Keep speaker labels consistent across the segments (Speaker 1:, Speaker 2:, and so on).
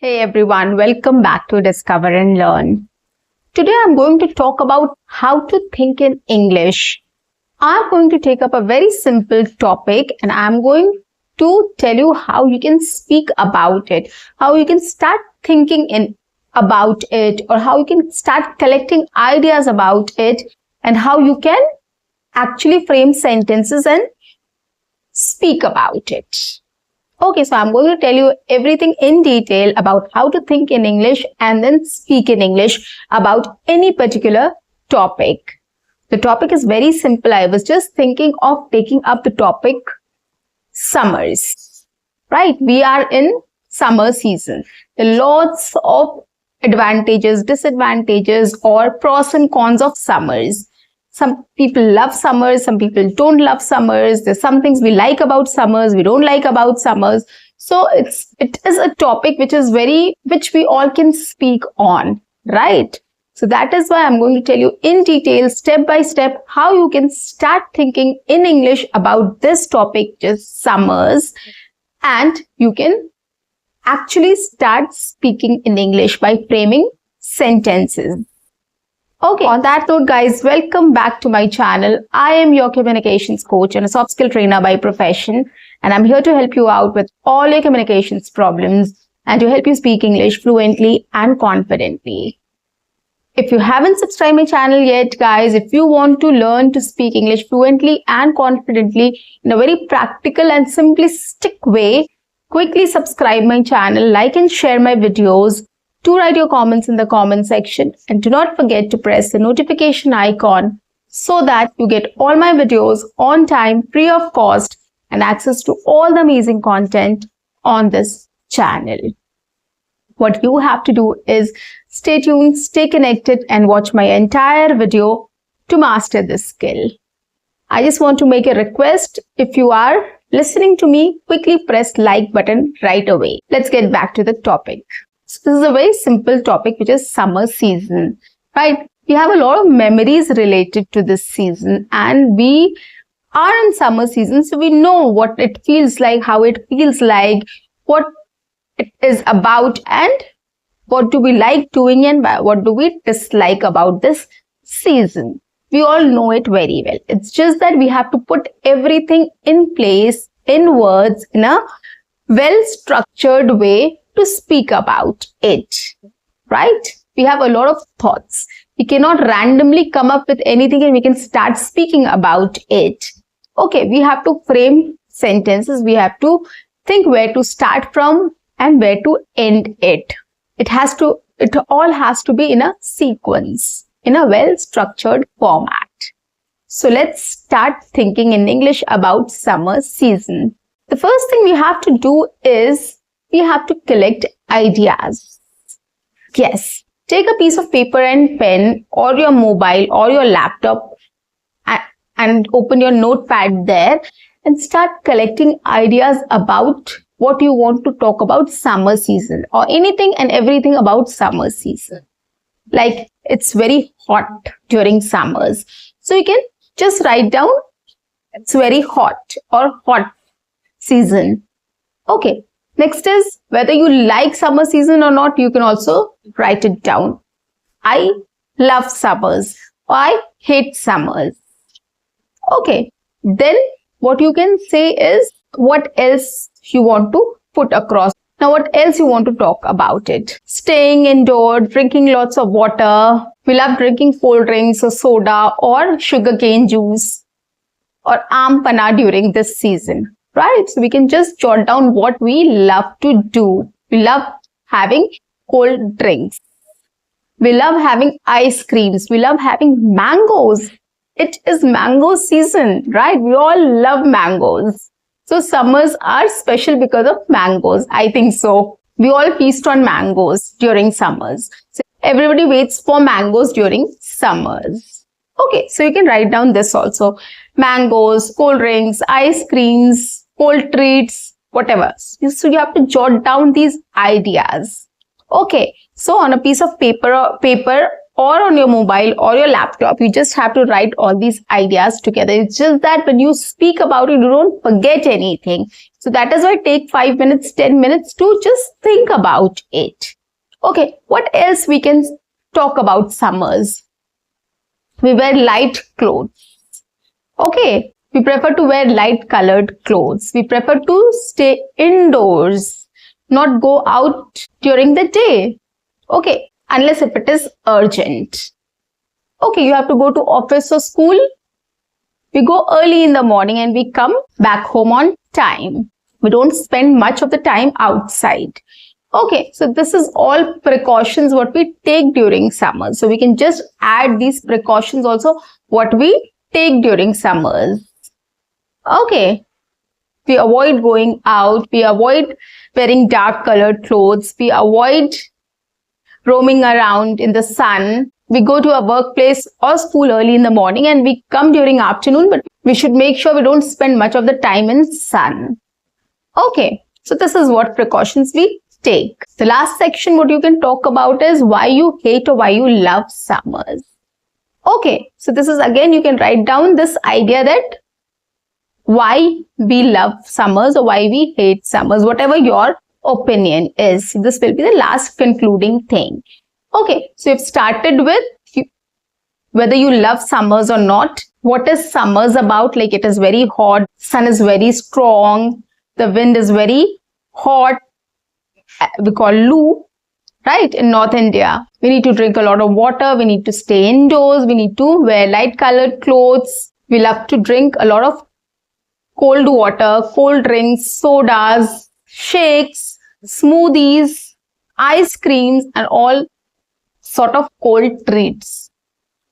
Speaker 1: Hey everyone, welcome back to Discover and Learn. Today I'm going to talk about how to think in English. I'm going to take up a very simple topic and I'm going to tell you how you can speak about it, how you can start thinking about it, or how you can start collecting ideas about it, and how you can actually frame sentences and speak about it. Okay, so I'm going to tell you everything in detail about how to think in English and then speak in English about any particular topic. The topic is very simple. I was just thinking of taking up the topic summers, right? We are in summer season. There are lots of advantages, disadvantages, or pros and cons of summers. Some people love summers, some people don't love summers. There's some things we like about summers, we don't like about summers. So it is a topic which we all can speak on, right? So that is why I'm going to tell you in detail, step by step, how you can start thinking in English about this topic, just summers, and you can actually start speaking in English by framing sentences. Okay, on that note, guys, welcome back to my channel. I am your communications coach and a soft skill trainer by profession, and I'm here to help you out with all your communications problems and to help you speak English fluently and confidently. If you haven't subscribed my channel yet, guys, if you want to learn to speak English fluently and confidently in a very practical and simplistic way, quickly subscribe my channel, like and share my videos. Do write your comments in the comment section, and do not forget to press the notification icon so that you get all my videos on time, free of cost, and access to all the amazing content on this channel. What you have to do is stay tuned, stay connected, and watch my entire video to master this skill. I just want to make a request. If you are listening to me, quickly press like button right away. Let's get back to the topic. So this is a very simple topic, which is summer season, right? We have a lot of memories related to this season, and we are in summer season, so we know what it feels like, how it feels like, what it is about, and what do we like doing and what do we dislike about this season. We all know it very well. It's just that we have to put everything in place, in words, in a well-structured way to speak about it, right? We have a lot of thoughts. We cannot randomly come up with anything and we can start speaking about it. Okay, we have to frame sentences. We have to think where to start from and where to end it. It all has to be in a sequence, in a well-structured format. So let's start thinking in English about summer season. The first thing we have to do is we have to collect ideas. Yes, take a piece of paper and pen or your mobile or your laptop and open your notepad there and start collecting ideas about what you want to talk about summer season, or anything and everything about summer season. Like, it's very hot during summers. So you can just write down it's very hot or hot season. Okay. Next is whether you like summer season or not, you can also write it down. I love summers or I hate summers. Okay, then what you can say is what else you want to put across. Now what else you want to talk about it. Staying indoors, drinking lots of water. We love drinking cold drinks or soda or sugarcane juice or aam panna during this season. Right? So we can just jot down what we love to do. We love having cold drinks. We love having ice creams. We love having mangoes. It is mango season, right? We all love mangoes. So summers are special because of mangoes. I think so. We all feast on mangoes during summers. So everybody waits for mangoes during summers. Okay, so you can write down this also. Mangoes, cold drinks, ice creams, cold treats, whatever. So you have to jot down these ideas. Okay, so on a piece of paper or on your mobile or your laptop, you just have to write all these ideas together. It's just that when you speak about it, you don't forget anything. So that is why take 5 minutes, 10 minutes to just think about it. Okay, what else we can talk about summers? We wear light clothes. Okay, we prefer to wear light colored clothes. We prefer to stay indoors, not go out during the day. Okay, unless if it is urgent. Okay, you have to go to office or school. We go early in the morning and we come back home on time. We don't spend much of the time outside. Okay, so this is all precautions what we take during summers. So we can just add these precautions also what we take during summers. Okay, we avoid going out. We avoid wearing dark colored clothes. We avoid roaming around in the sun. We go to a workplace or school early in the morning and we come during afternoon, but we should make sure we don't spend much of the time in sun. Okay, so this is what precautions we take. The last section what you can talk about is why you hate or why you love summers. Okay, so this is again you can write down this idea that why we love summers or why we hate summers, whatever your opinion is. This will be the last concluding thing. Okay, so you've started with whether you love summers or not. What is summers about? Like it is very hot, sun is very strong, the wind is very hot. We call loo, right? In North India, we need to drink a lot of water. We need to stay indoors. We need to wear light colored clothes. We love to drink a lot of cold water, cold drinks, sodas, shakes, smoothies, ice creams, and all sort of cold treats.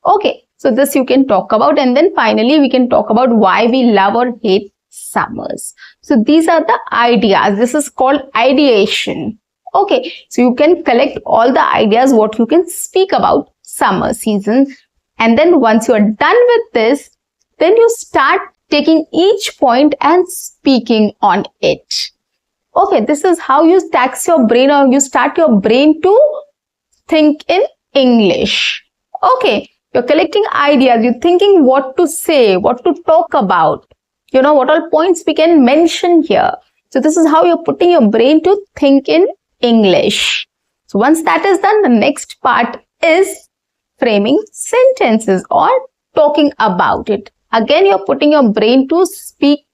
Speaker 1: Okay, so this you can talk about, and then finally we can talk about why we love or hate summers. So these are the ideas. This is called ideation. Okay, so you can collect all the ideas what you can speak about summer season, and then once you are done with this, then you start taking each point and speaking on it. Okay, this is how you tax your brain, or you start your brain to think in English. Okay, you're collecting ideas, you're thinking what to say, what to talk about, you know, what all points we can mention here. So this is how you're putting your brain to think in English. So once that is done, the next part is framing sentences or talking about it. Again, you're putting your brain to speak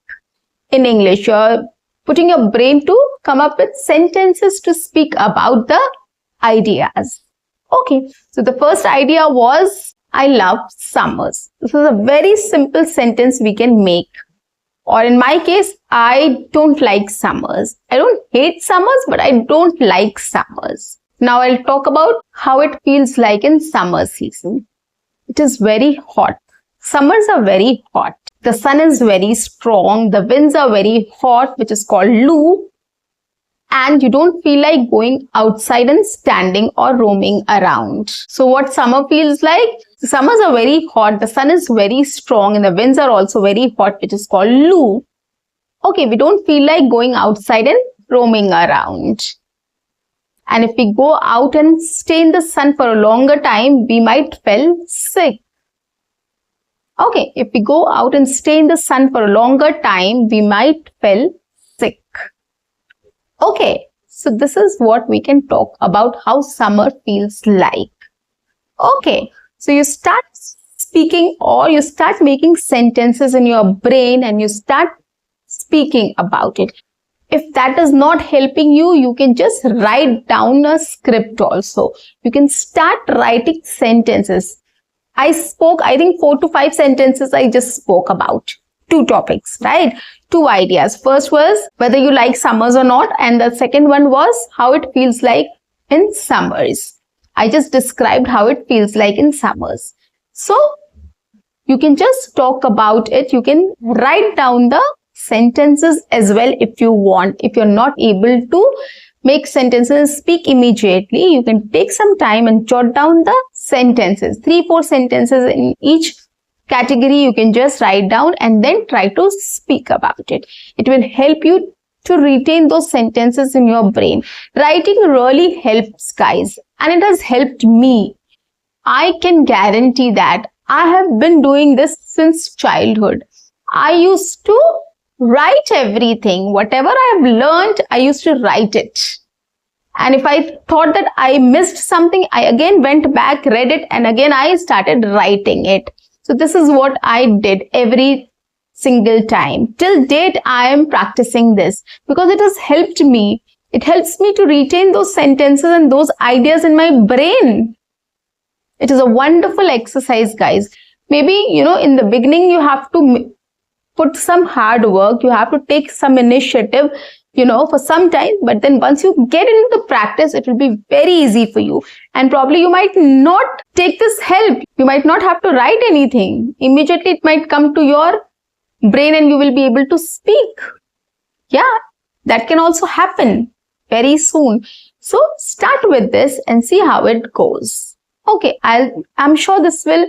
Speaker 1: in English. You're putting your brain to come up with sentences to speak about the ideas. Okay, so the first idea was, I love summers. This is a very simple sentence we can make. Or in my case, I don't like summers. I don't hate summers, but I don't like summers. Now I'll talk about how it feels like in summer season. It is very hot. Summers are very hot. The sun is very strong. The winds are very hot, which is called loo. And you don't feel like going outside and standing or roaming around. So what summer feels like? Summers are very hot, the sun is very strong, and the winds are also very hot, which is called loo. Okay, we don't feel like going outside and roaming around. And if we go out and stay in the sun for a longer time, we might feel sick. Okay, if we go out and stay in the sun for a longer time, we might feel sick. Okay, so this is what we can talk about how summer feels like. Okay, so you start speaking or you start making sentences in your brain and you start speaking about it. If that is not helping you, you can just write down a script also. You can start writing sentences. I spoke, I think 4 to 5 sentences I just spoke about. 2 topics, right? 2 ideas. First was whether you like summers or not, and the second one was how it feels like in summers. I just described how it feels like in summers. So you can just talk about it. You can write down the sentences as well if you want. If you're not able to make sentences and speak immediately, you can take some time and jot down the sentences. 3-4 sentences in each category you can just write down and then try to speak about it. It will help you to retain those sentences in your brain. Writing really helps, guys, and it has helped me. I can guarantee that. I have been doing this since childhood. I used to write everything. Whatever I've learned, I used to write it. And if I thought that I missed something, I again went back, read it, and again I started writing it. So this is what I did every single time. Till date, I am practicing this because it has helped me. It helps me to retain those sentences and those ideas in my brain. It is a wonderful exercise, guys. Maybe, in the beginning, you have to put some hard work. You have to take some initiative, for some time. But then once you get into the practice, it will be very easy for you. And probably you might not take this help. You might not have to write anything. Immediately, it might come to your brain and you will be able to speak. Yeah, that can also happen very soon. So start with this and see how it goes. Okay, I'm sure this will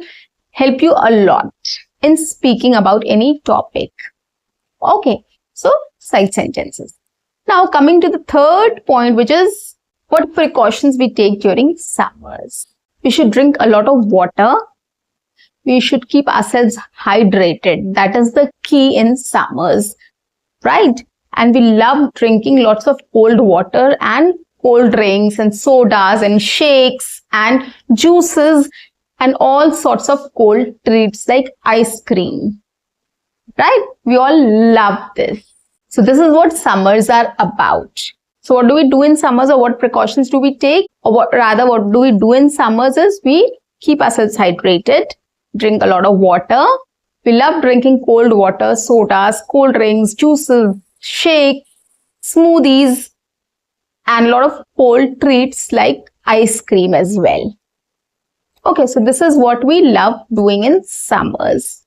Speaker 1: help you a lot in speaking about any topic. Okay, so side sentences. Now coming to the third point, which is what precautions we take during summers. We should drink a lot of water. We should keep ourselves hydrated. That is the key in summers, right? And we love drinking lots of cold water and cold drinks and sodas and shakes and juices and all sorts of cold treats like ice cream, right? We all love this. So this is what summers are about. So what do we do in summers, or what precautions do we take? Or what do we do in summers is we keep ourselves hydrated, drink a lot of water. We love drinking cold water, sodas, cold drinks, juices, shakes, smoothies, and a lot of cold treats like ice cream as well. Okay, so this is what we love doing in summers.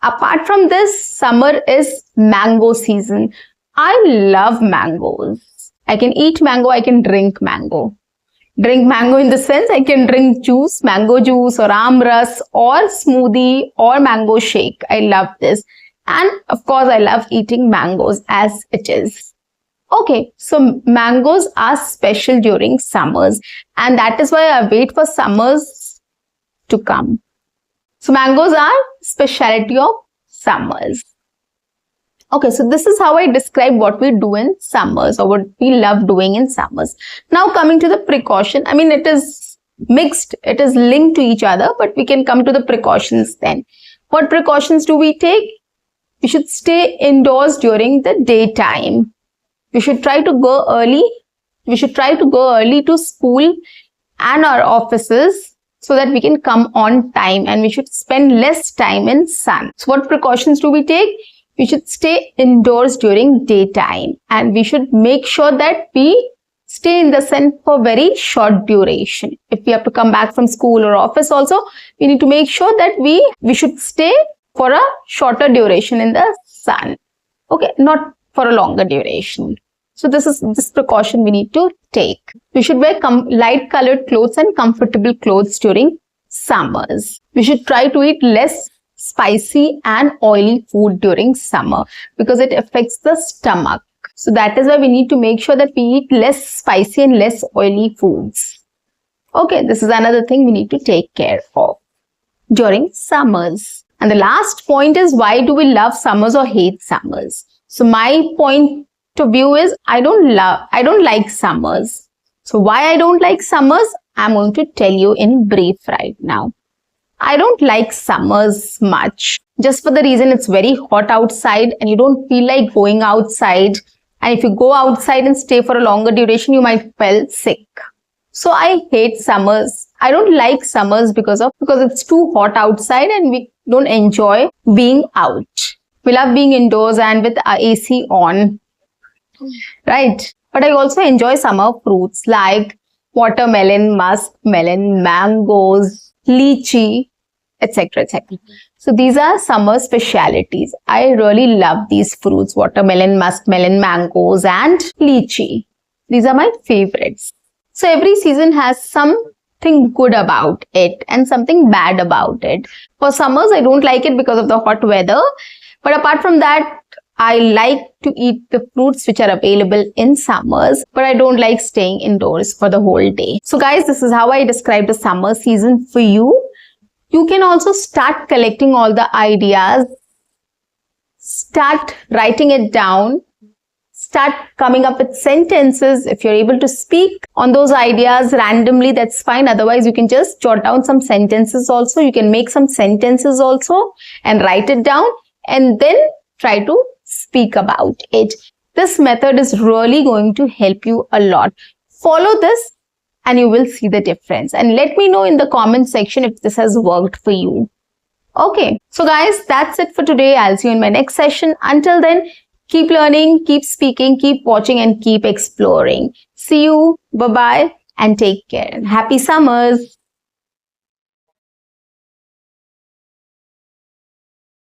Speaker 1: Apart from this, summer is mango season. I love mangoes. I can eat mango, I can drink mango. Drink mango in the sense I can drink juice, mango juice or amras or smoothie or mango shake. I love this. And of course, I love eating mangoes as it is. Okay, so mangoes are special during summers, and that is why I wait for summers to come. So mangoes are specialty of summers. Okay, so this is how I describe what we do in summers or what we love doing in summers. Now coming to the precaution, it is mixed, it is linked to each other, but we can come to the precautions then. What precautions do we take? We should stay indoors during the daytime. We should try to go early. We should try to go early to school and our offices so that we can come on time, and we should spend less time in sun. So what precautions do we take? We should stay indoors during daytime, and we should make sure that we stay in the sun for very short duration. If we have to come back from school or office also, we need to make sure that we should stay for a shorter duration in the sun. Okay, not for a longer duration. So this precaution we need to take. We should wear light colored clothes and comfortable clothes during summers. We should try to eat less spicy and oily food during summer because it affects the stomach. So that is why we need to make sure that we eat less spicy and less oily foods. Okay, this is another thing we need to take care of during summers. And the last point is, why do we love summers or hate summers? So my point of view is, I don't like summers. So why I don't like summers, I'm going to tell you in brief right now. I don't like summers much, just for the reason it's very hot outside and you don't feel like going outside. And if you go outside and stay for a longer duration, you might feel sick. So I hate summers. I don't like summers because it's too hot outside and we don't enjoy being out. We love being indoors and with our AC on, right? But I also enjoy summer fruits like watermelon, muskmelon, mangoes, lychee, etc., etc. So these are summer specialities. I really love these fruits: watermelon, muskmelon, mangoes, and lychee. These are my favorites. So every season has something good about it and something bad about it. For summers, I don't like it because of the hot weather. But apart from that, I like to eat the fruits which are available in summers, but I don't like staying indoors for the whole day. So guys, this is how I describe the summer season for you. You can also start collecting all the ideas, start writing it down. Start coming up with sentences. If you're able to speak on those ideas randomly, that's fine. Otherwise, you can just jot down some sentences also. You can make some sentences also and write it down and then try to speak about it. This method is really going to help you a lot. Follow this and you will see the difference. And let me know in the comment section if this has worked for you. Okay, so guys, that's it for today. I'll see you in my next session. Until then, keep learning, keep speaking, keep watching, and keep exploring. See you. Bye-bye and take care. Happy summers.